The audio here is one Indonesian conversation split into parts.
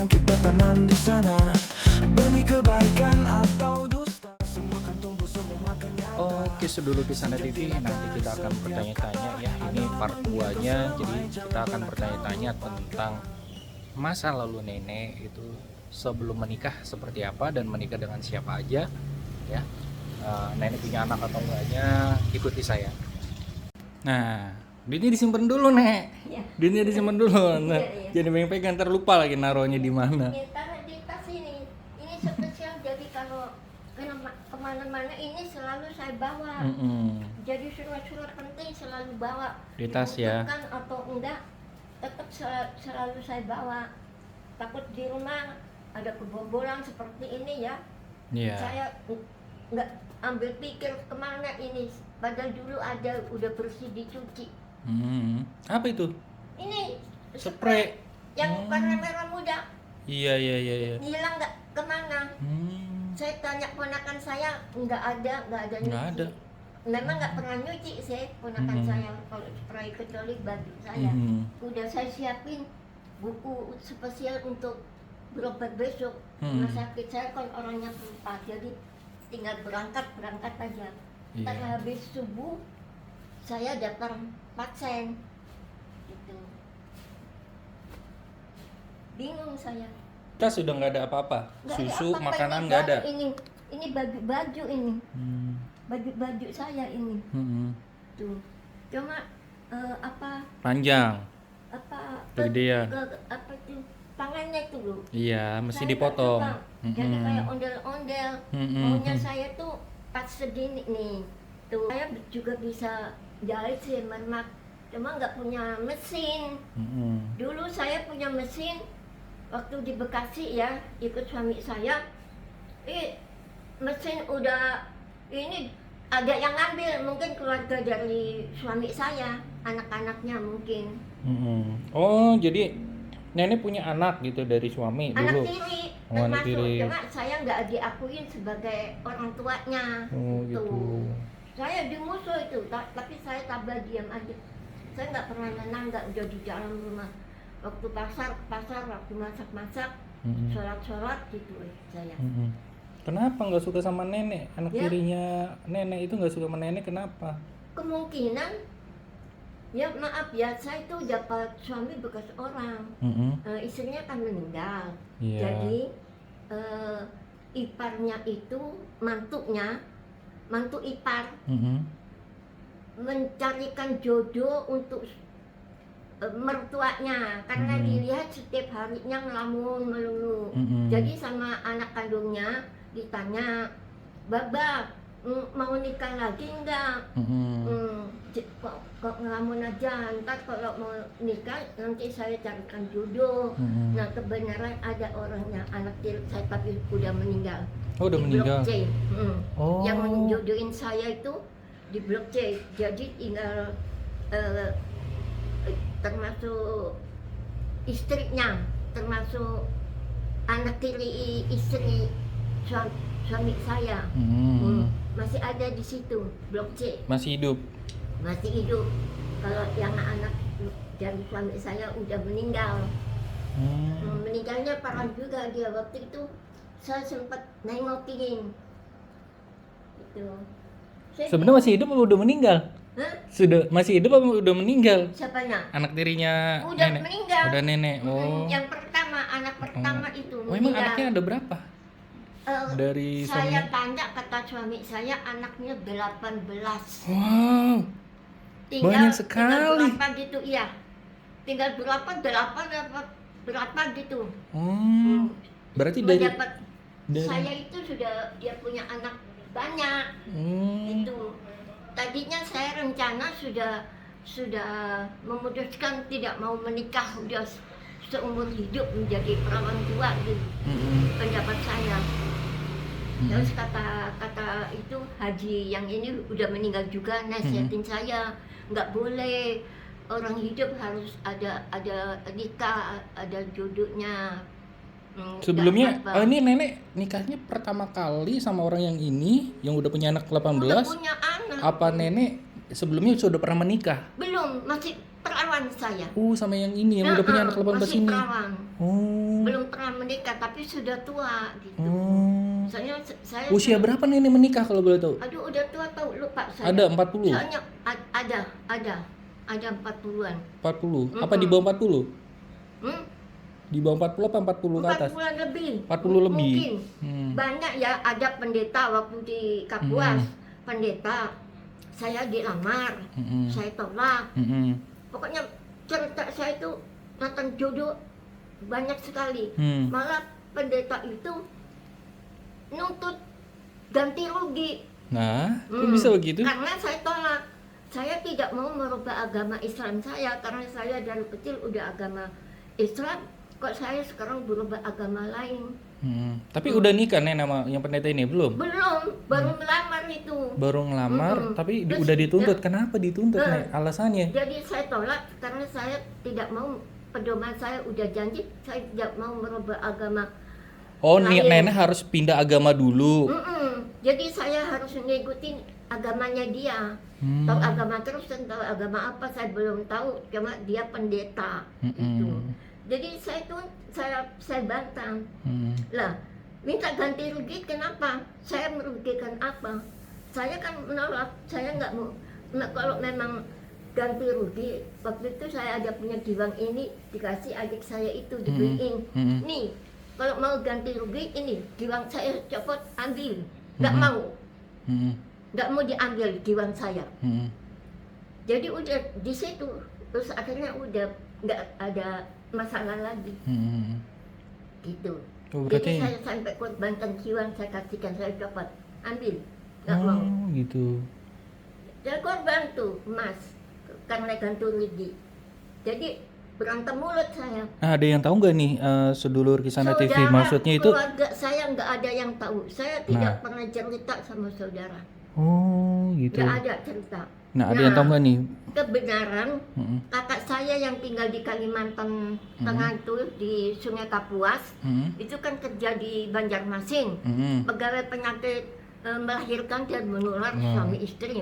yang kita tanam di sana. Benih kebaikan atau dusta, semua kan tumbuh semua makanya. Oke, Sedulur Kisana TV, nanti kita akan bertanya-tanya ya. Ini part 2-nya, jadi kita akan bertanya-tanya tentang masa lalu nenek itu sebelum menikah seperti apa dan menikah dengan siapa aja ya. Nenek punya anak atau enggaknya, ikuti saya. Nah, duitnya disimpan dulu, Nek. Iya. Duitnya disimpan dulu. Nah, Iya. jadi pegang ntar lupa lagi naruhnya di mana. Ya, taruh di tas ini. Ini spesial, jadi kalau kemana-mana ini selalu saya bawa. Jadi surat-surat penting selalu bawa. Di tas ya. Dibutuhkan atau enggak, tetap selalu saya bawa. Takut di rumah ada kebobolan seperti ini ya. Iya. Saya nggak ambil pikir kemana ini. Padahal dulu ada udah bersih dicuci. Apa itu? Ini Spray. yang warna merah muda. Iya. Hilang nggak kemana? Saya tanya ponakan saya, nggak ada nyuci. Nggak ada. Memang nggak pernah nyuci saya ponakan saya kalau spray, kecuali baju saya. Udah saya siapin buku spesial untuk berobat besok. Rumah sakit saya kan orangnya pelupa, jadi tinggal berangkat aja. Iya. Ntar habis subuh saya daftar pasien gitu. Bingung saya. Tas sudah nggak ada apa-apa. Nggak ada Susu, apa-apa, makanan ini nggak ada. Ini baju ini. Baju saya ini. Tuh. Cuma Panjang. kegedean. Kegedean. Apa tuh? Tangannya itu loh. Iya, mesti Saya dipotong. nggak suka. Jadi kayak ondel-ondel. Maunya saya tuh pas segini nih. Tuh. Saya juga bisa jahit sih, mermak. Cuma nggak punya mesin. Dulu saya punya mesin waktu di Bekasi ya, ikut suami saya. Mesin udah ini ada yang ngambil, mungkin keluarga dari suami saya, anak-anaknya mungkin. Oh, jadi nenek punya anak gitu dari suami Anak dulu. tiri Oh, anak termasuk, tiri. cuma saya nggak diakuin sebagai orang tuanya. Oh, gitu. Saya dimusuh itu, tapi saya tabah diam aja. Saya nggak pernah nenang, nggak udah di dalam rumah. Waktu pasar, waktu masak, sholat gitu saya. Kenapa nggak suka sama nenek? Anak Ya. tirinya nenek itu nggak suka sama nenek, kenapa? Kemungkinan, ya maaf ya, saya itu dapat suami bekas orang. Istrinya kan meninggal. Iya. Jadi iparnya itu, mantu ipar, mencarikan jodoh untuk mertuanya, karena dilihat setiap harinya ngelamun melulu. Jadi sama anak kandungnya ditanya, "Baba, mau nikah lagi enggak?" Kok ngelamun aja, ntar kalau mau nikah nanti saya carikan jodoh. Nah kebenaran ada orangnya, anak tiri saya tapi udah meninggal. Oh, udah Di meninggal. Blok C. Oh. Yang menjodohin saya itu di Blok C, jadi tinggal termasuk istrinya, termasuk anak tiri istri suami saya. Masih ada di situ, Blok C. Masih hidup. Masih hidup. Kalau yang anak dari suami saya udah meninggal. Meninggalnya parah juga dia. Waktu itu saya sempat nengokin gitu. Sebenarnya masih hidup apa udah meninggal? Hah? Sudah masih hidup apa udah meninggal? Siapanya? Anak tirinya Udah nenek. meninggal. Udah nenek. Oh. Yang pertama, anak pertama itu Oh, emang anaknya ada berapa? Dari saya suaminya? tanya, kata suami saya anaknya 18. Wow. Tinggal Banyak sekali. berapa gitu, iya. Tinggal berapa, 8 berapa gitu. Berarti Cuma dari dapat saya itu sudah dia punya anak banyak. Itu tadinya saya rencana sudah memutuskan tidak mau menikah, udah seumur hidup menjadi perawan tua gitu. Pendapat saya. Terus kata itu Haji yang ini udah meninggal juga nasihatin saya, nggak boleh orang hidup, harus ada nikah, ada jodohnya. sebelumnya ini nenek nikahnya pertama kali sama orang yang ini yang udah punya anak 18. Udah punya anak. Apa nenek sebelumnya sudah pernah menikah? Belum, masih perawan. perawan saya. Sama yang ini yang udah punya anak 18 masih ini. perawan. Oh. Belum pernah menikah tapi sudah tua gitu. Soalnya saya Usia berapa nenek menikah kalau boleh tahu? Aduh, udah tua tahu, lupa saya. Ada 40? Soalnya ada 40-an. 40? Apa di bawah 40? Hmm? Di bawah 40 apa 40 ke atas? 40-an lebih. 40 lebih. Mungkin. Banyak ya, ada pendeta waktu di Kapuas. Pendeta, saya dilamar, saya tolak. Pokoknya cerita saya itu tentang jodoh banyak sekali. Malah pendeta itu nuntut ganti rugi. Nah, kok bisa begitu? Karena saya tolak. Saya tidak mau merubah agama Islam saya karena saya dari kecil udah agama Islam. Kok saya sekarang berubah agama lain? Tapi udah nikah nih nama yang pendeta ini belum? Belum, baru melamar itu. Baru ngelamar, tapi Terus, udah dituntut. Kenapa dituntut nih? Alasannya? Jadi saya tolak karena saya tidak mau, pedoman saya udah janji saya tidak mau merubah agama. Oh, lain. nenek harus pindah agama dulu. Jadi saya harus ngikutin agamanya dia. Tahu agama Kristen, tahu agama apa saya belum tahu. Cuma dia pendeta itu. Jadi saya tuh saya bantang. Lah, minta ganti rugi kenapa? Saya merugikan apa? Saya kan menolak. Saya nggak mau. Nah, kalau memang ganti rugi, waktu itu saya ada punya giwang ini dikasih adik saya itu dibeliin. Nih, kalau mau ganti rugi ini giwang saya copot ambil. Nggak mau. Nggak mau diambil giwang saya. Jadi udah di situ. Terus akhirnya udah nggak ada masalah lagi. Gitu. Berarti... Jadi saya sampai korbankan jiwa saya kasihkan, saya copot, ambil, nggak mau. Gitu. Saya korban tuh emas karena ganti rugi. Jadi berantem mulut saya. Ada yang tahu nggak nih sedulur Kisana TV? Maksudnya itu? Keluarga saya nggak ada yang tahu. Saya tidak pernah cerita sama saudara. Oh gitu. Nggak ada cerita. Nah, ada yang tahu nggak nih? Kebenaran kakak saya yang tinggal di Kalimantan Tengah itu di Sungai Kapuas itu kan kerja di Banjarmasin, pegawai penyakit melahirkan dan menular suami istri.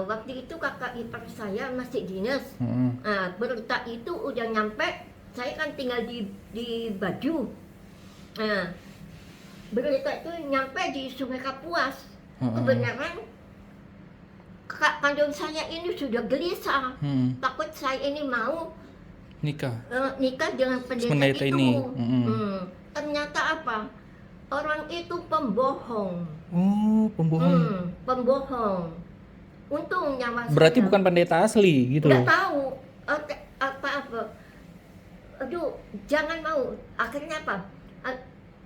Waktu itu kakak ipar saya masih dinas. Berita itu udah nyampe, saya kan tinggal di Baju. Berita itu nyampe di Sungai Kapuas. Kebenaran kakak kandung saya ini sudah gelisah, takut saya ini mau nikah dengan pendeta itu. ini. Ternyata apa? Orang itu pembohong. Oh, pembohong. Pembohong. Untung nyawa saya. Berarti bukan pendeta asli gitu? Nggak tahu apa. Aduh, jangan mau. Akhirnya apa?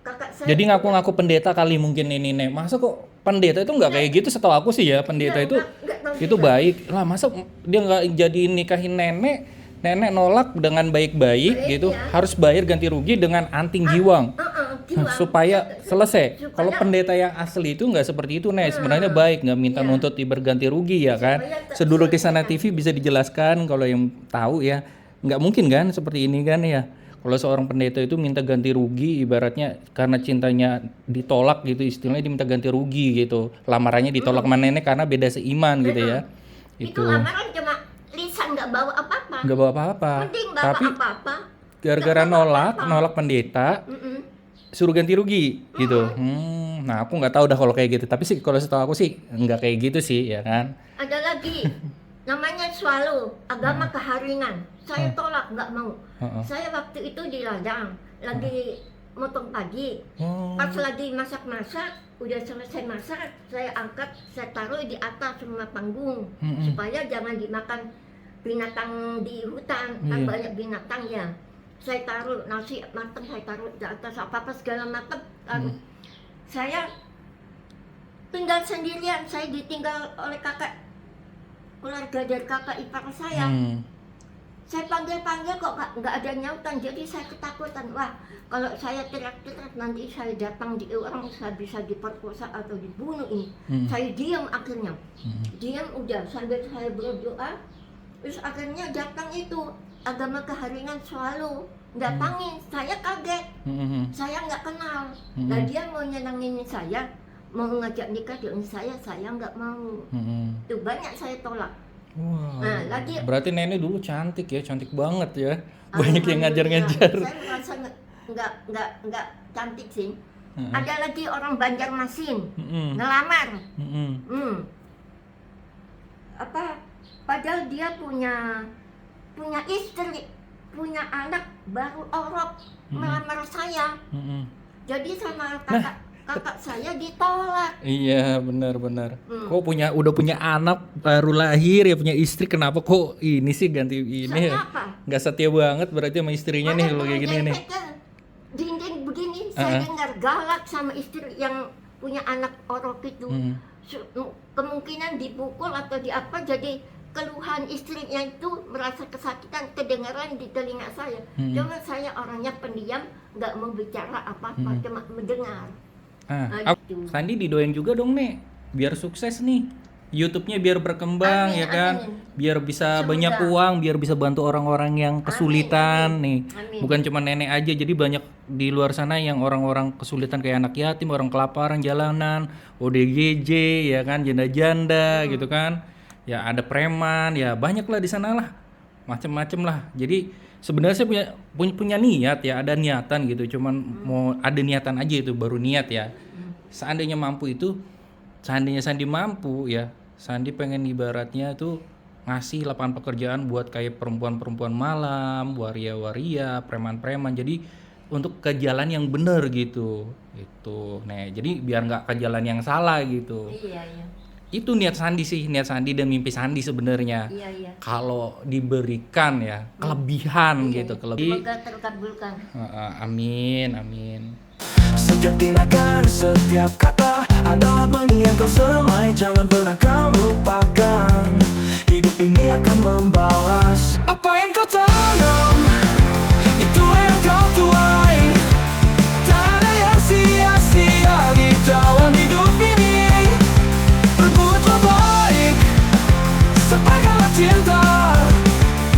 Kakak saya. Jadi ngaku-ngaku pendeta kali mungkin ini, Nek. Masa kok pendeta itu nggak kayak gitu? Setahu aku sih ya, pendeta itu baik lah. Masa dia nggak jadi nikahin nenek nolak dengan baik-baik gitu, ya. Harus bayar ganti rugi dengan anting giwang. Supaya selesai. Kalau pendeta yang asli itu nggak seperti itu, Nek. Sebenarnya baik, nggak minta nuntut berganti rugi ya kan. Sedulur Kisana TV bisa dijelaskan kalau yang tahu ya. Nggak mungkin kan seperti ini kan ya. Kalau seorang pendeta itu minta ganti rugi, ibaratnya karena cintanya ditolak gitu, istilahnya diminta ganti rugi gitu. Lamarannya ditolak sama nenek karena beda seiman gitu ya. Itu lamaran cuma lisan, nggak bawa apa-apa. Nggak bawa apa-apa. Tapi gara-gara nolak pendeta, suruh ganti rugi gitu. Nah aku nggak tahu dah kalau kayak gitu. Tapi sih kalau setahu aku sih nggak kayak gitu sih ya kan. Ada lagi. Namanya swallow, agama keharingan. Saya tolak, nggak mau. Saya waktu itu di ladang, lagi motong pagi. Pas lagi masak-masak, udah selesai masak, saya angkat, saya taruh di atas rumah panggung. Supaya jangan dimakan binatang di hutan, kan banyak binatang ya. Saya taruh nasi matang, saya taruh di atas apa-apa segala macam. Saya tinggal sendirian, saya ditinggal oleh keluarga dari kakak ipar saya. Saya panggil kok nggak ada nyautan, jadi saya ketakutan. Wah, kalau saya teriak-teriak nanti saya datang di orang, saya bisa diperkosa atau dibunuh ini. Saya diam akhirnya. Diam udah sambil saya berdoa. Terus akhirnya datang itu agama keharingan selalu datangin. Saya kaget. Saya nggak kenal. Nah dia mau nyenangin saya, mau ngajak nikah dengan saya nggak mau. Tuh banyak saya tolak. Wah, Nah, lagi berarti nenek dulu cantik ya, cantik banget ya. Banyak yang ngajar-ngajar. Saya merasa nggak cantik sih. Heeh. Ada lagi orang Banjarmasin Mm-mm. ngelamar. Mm-mm. Padahal dia punya istri, punya anak, baru orok melamar saya. Mm-mm. Jadi sama kakak saya ditolak. Iya, benar-benar. Kok udah punya anak baru lahir ya, punya istri, kenapa kok ini sih ganti ini ya? Saya apa? Nggak setia banget berarti sama istrinya nih kalau kayak gini nih. Dinding begini, saya dengar galak sama istri yang punya anak orok itu. Kemungkinan dipukul atau di apa, jadi keluhan istrinya itu merasa kesakitan kedengaran di telinga saya. Cuma saya orangnya pendiam, nggak mau bicara apa-apa, cuma mendengar. Gitu. Sandi didoain juga dong nih, biar sukses nih. YouTube-nya biar berkembang ya kan, biar bisa banyak uang, biar bisa bantu orang-orang yang kesulitan nih. Bukan cuma nenek aja, jadi banyak di luar sana yang orang-orang kesulitan kayak anak yatim, orang kelaparan jalanan, ODGJ ya kan, janda-janda gitu kan. Ya ada preman, ya banyak lah di sana lah, macem-macem lah. Jadi sebenarnya saya punya niat ya, ada niatan gitu, cuman mau ada niatan aja, itu baru niat ya. Seandainya Sandi mampu ya, Sandi pengen ibaratnya tuh ngasih lapangan pekerjaan buat kayak perempuan-perempuan malam, waria-waria, preman-preman, jadi untuk ke jalan yang bener gitu. Itu nih, jadi biar nggak ke jalan yang salah gitu. Iya. Itu niat Sandi dan mimpi Sandi sebenarnya. Iya. Kalau diberikan ya kelebihan gitu, kelebihan. Semoga terkabulkan. Amin. Setiap tindakan, setiap kata adalah benih yang kau semai. Jangan pernah kau lupakan, hidup ini akan membalas apa yang kau tanam, itu yang kau tuai. Tak ada yang sia-sia di dalam hidup ini. Berbuatlah baik, sampaikanlah cinta,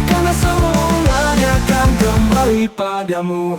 karena semuanya akan kembali padamu.